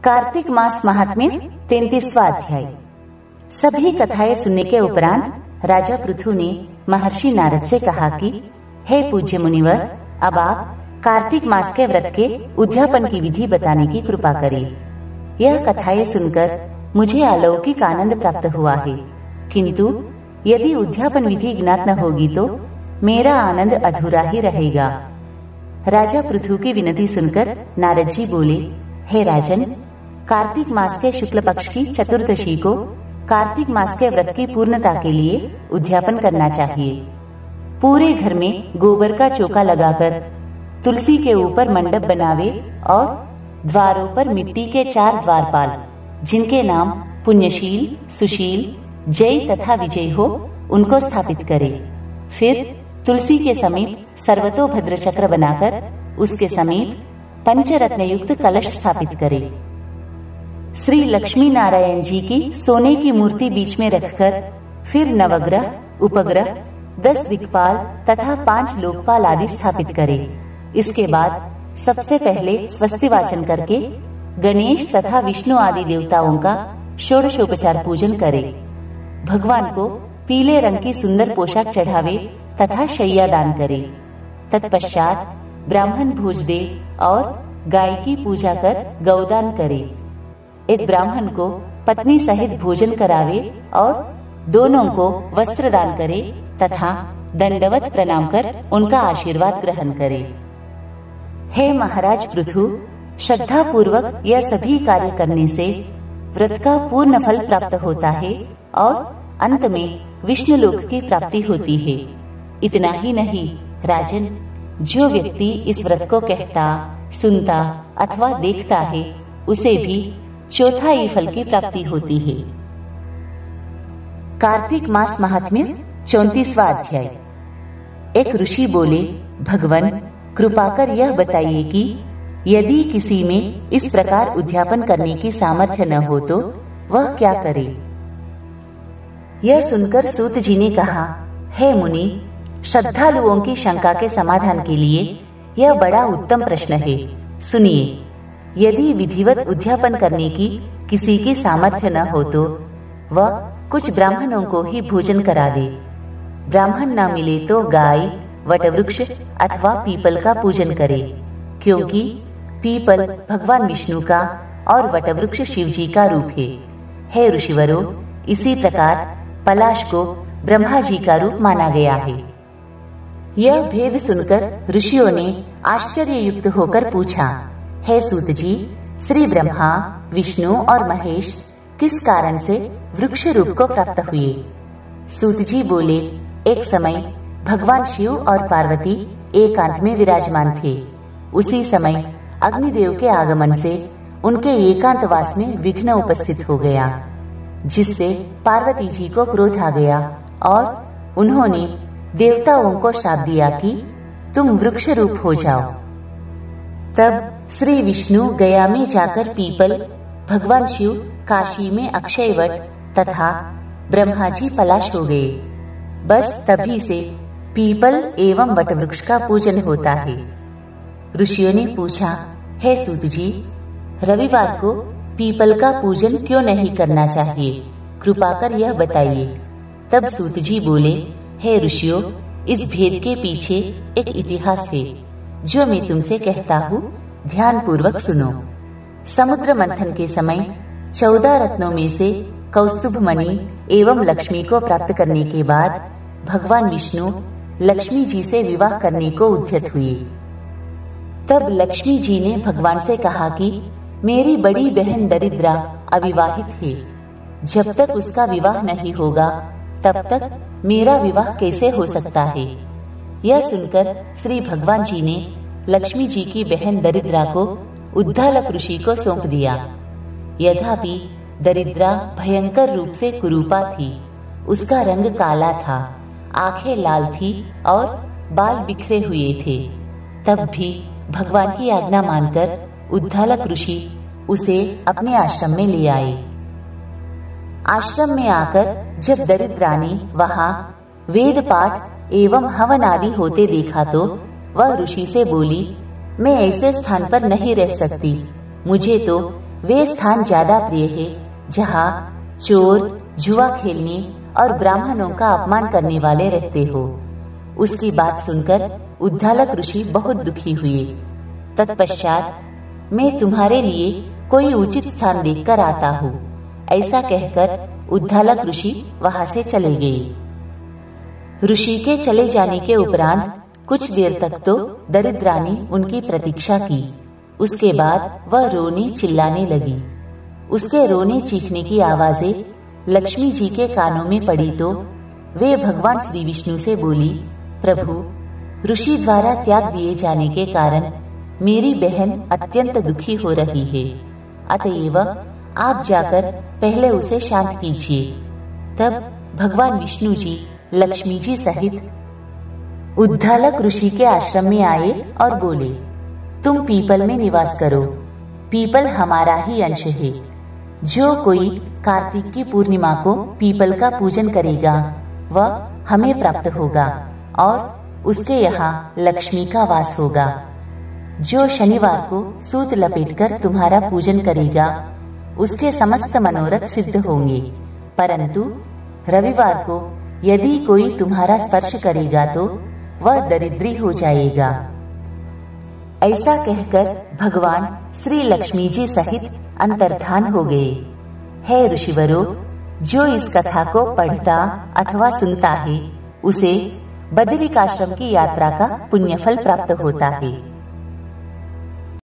कार्तिक मास महात्म्य 33वां अध्याय। सभी कथाएं सुनने के उपरांत राजा पृथु ने महर्षि नारद से कहा कि हे पूज्य मुनिवर, अब आप कार्तिक मास के व्रत के उद्यापन की विधि बताने की कृपा करें। यह कथाएं सुनकर मुझे अलौकिक आनंद प्राप्त हुआ है, किंतु यदि उद्यापन विधि ज्ञात न होगी तो मेरा आनंद अधूरा ही रहेगा। राजा पृथु की विनती सुनकर नारद जी बोले, हे राजन, कार्तिक मास के शुक्ल पक्ष की चतुर्दशी को कार्तिक मास के व्रत की पूर्णता के लिए उद्यापन करना चाहिए। पूरे घर में गोबर का चौका लगाकर तुलसी के ऊपर मंडप बनावे और द्वारों पर मिट्टी के 4 द्वारपाल, जिनके नाम पुण्यशील, सुशील, जय तथा विजय हो, उनको स्थापित करे। फिर तुलसी के समीप सर्वतोभद्र चक्र बनाकर उसके समीप पंचरत्न युक्त कलश स्थापित करे। श्री लक्ष्मी नारायण जी की सोने की मूर्ति बीच में रखकर फिर नवग्रह, उपग्रह, 10 दिक्पाल तथा 5 लोकपाल आदि स्थापित करे। इसके बाद सबसे पहले स्वस्ति वाचन करके गणेश तथा विष्णु आदि देवताओं का षोडशोपचार पूजन करे। भगवान को पीले रंग की सुंदर पोशाक चढ़ावे तथा शैया दान करे। तत्पश्चात ब्राह्मण भोज दे और गाय की पूजा कर गौदान करे। एक ब्राह्मण को पत्नी सहित भोजन करावे और दोनों को वस्त्र दान करे तथा दंडवत प्रणाम कर उनका आशीर्वाद ग्रहण करे। हे महाराज पृथु, श्रद्धा पूर्वक यह सभी कार्य करने से व्रत का पूर्ण फल प्राप्त होता है और अंत में विष्णु लोक की प्राप्ति होती है। इतना ही नहीं राजन, जो व्यक्ति इस व्रत को कहता, सुनता अथवा देखता है, उसे भी चौथाई फल की प्राप्ति होती है। कार्तिक मास महात्म्य 34वां अध्याय। एक ऋषि बोले, भगवान, कृपा कर यह बताइए कि यदि किसी में इस प्रकार उद्यापन करने की सामर्थ्य न हो तो वह क्या करे। यह सुनकर सूत जी ने कहा, हे मुनि, श्रद्धालुओं की शंका के समाधान के लिए यह बड़ा उत्तम प्रश्न है। सुनिए, यदि विधिवत उद्यापन करने की किसी की सामर्थ्य न हो तो वह कुछ ब्राह्मणों को ही भोजन करा दे। ब्राह्मण न मिले तो गाय, वटवृक्ष अथवा पीपल का पूजन करे, क्योंकि पीपल भगवान विष्णु का और वटवृक्ष शिव जी का रूप है। हे ऋषिवरों, इसी प्रकार पलाश को ब्रह्मा जी का रूप माना गया है। यह भेद सुनकर ऋषियों ने आश्चर्य युक्त होकर पूछा, हे सूत जी, श्री ब्रह्मा, विष्णु और महेश किस कारण से वृक्ष रूप को प्राप्त हुए। सूत जी बोले, एक समय भगवान शिव और पार्वती एकांत में विराजमान थे। उसी समय अग्निदेव के आगमन से उनके एकांतवास में विघ्न उपस्थित हो गया, जिससे पार्वती जी को क्रोध आ गया और उन्होंने देवताओं को श्राप दिया कि तुम वृक्ष रूप हो जाओ। तब श्री विष्णु गया में जाकर पीपल, भगवान शिव काशी में अक्षयवट तथा ब्रह्मा जी पलाश हो गए। बस तभी से पीपल एवं वटवृक्ष का पूजन होता है। ऋषियों ने पूछा, हे सूत जी, रविवार को पीपल का पूजन क्यों नहीं करना चाहिए, कृपा कर यह बताइए। तब सूत जी बोले, हे ऋषियों, इस भेद के पीछे एक इतिहास है जो मैं तुमसे कहता हूँ, ध्यान पूर्वक सुनो। समुद्र मंथन के समय 14 रत्नों में से कौस्तुभ मणि एवं लक्ष्मी को प्राप्त करने के बाद भगवान विष्णु लक्ष्मी जी से विवाह करने को उद्यत हुए। तब लक्ष्मी जी ने भगवान से कहा कि मेरी बड़ी बहन दरिद्रा अविवाहित है, जब तक उसका विवाह नहीं होगा तब तक मेरा विवाह कैसे हो सकता है। यह सुनकर श्री भगवान जी ने लक्ष्मी जी की बहन दरिद्रा को उद्दालक ऋषि को सौंप दिया। यद्यपि दरिद्रा भयंकर रूप से कुरूपा थी, उसका रंग काला था, आंखें लाल थी और बाल बिखरे हुए थे। तब भी भगवान की आज्ञा मानकर उद्दालक ऋषि उसे अपने आश्रम में ले आए। आश्रम में आकर जब दरिद्रा ने वहाँ वेद पाठ एवं हवन आदि होते देखा तो वह ऋषि से बोली, मैं ऐसे स्थान पर नहीं रह सकती, मुझे तो वे स्थान ज्यादा प्रिय है जहाँ चोर, जुआ खेलने और ब्राह्मणों का अपमान करने वाले रहते हो। उसकी बात सुनकर उद्दालक ऋषि बहुत दुखी हुए। तत्पश्चात मैं तुम्हारे लिए कोई उचित स्थान देखकर आता हूँ, ऐसा कहकर उद्दालक ऋषि वहां से चले गए। ऋषि के चले जाने के उपरांत कुछ देर तक तो दरिद्रानी उनकी प्रतीक्षा की। उसके बाद वह रोने चिल्लाने लगी। उसके रोने चीखने की आवाजें लक्ष्मी जी के कानों में पड़ी तो वे भगवान श्री विष्णु से बोली, प्रभु, ऋषि द्वारा त्याग दिए जाने के कारण मेरी बहन अत्यंत दुखी हो रही है, अतएव आप जाकर पहले उसे शांत कीजिए। तब भगवान विष्णु जी लक्ष्मी जी सहित उद्दालक ऋषि के आश्रम में आए और बोले, तुम पीपल में निवास करो। पीपल हमारा ही अंश है। जो कोई कार्तिक की पूर्णिमा को पीपल का पूजन करेगा वह हमें प्राप्त होगा और उसके यहाँ लक्ष्मी का वास होगा। जो शनिवार को सूत लपेटकर तुम्हारा पूजन करेगा उसके समस्त मनोरथ सिद्ध होंगे, परंतु रविवार को यदि कोई तुम्हारा स्पर्श करेगा तो वह दरिद्री हो जाएगा। ऐसा कहकर भगवान श्री लक्ष्मी जी सहित अंतर्धान हो गए। हे ऋषिवरों, जो इस कथा को पढ़ता अथवा सुनता है उसे बदरिकाश्रम की यात्रा का पुण्यफल प्राप्त होता है।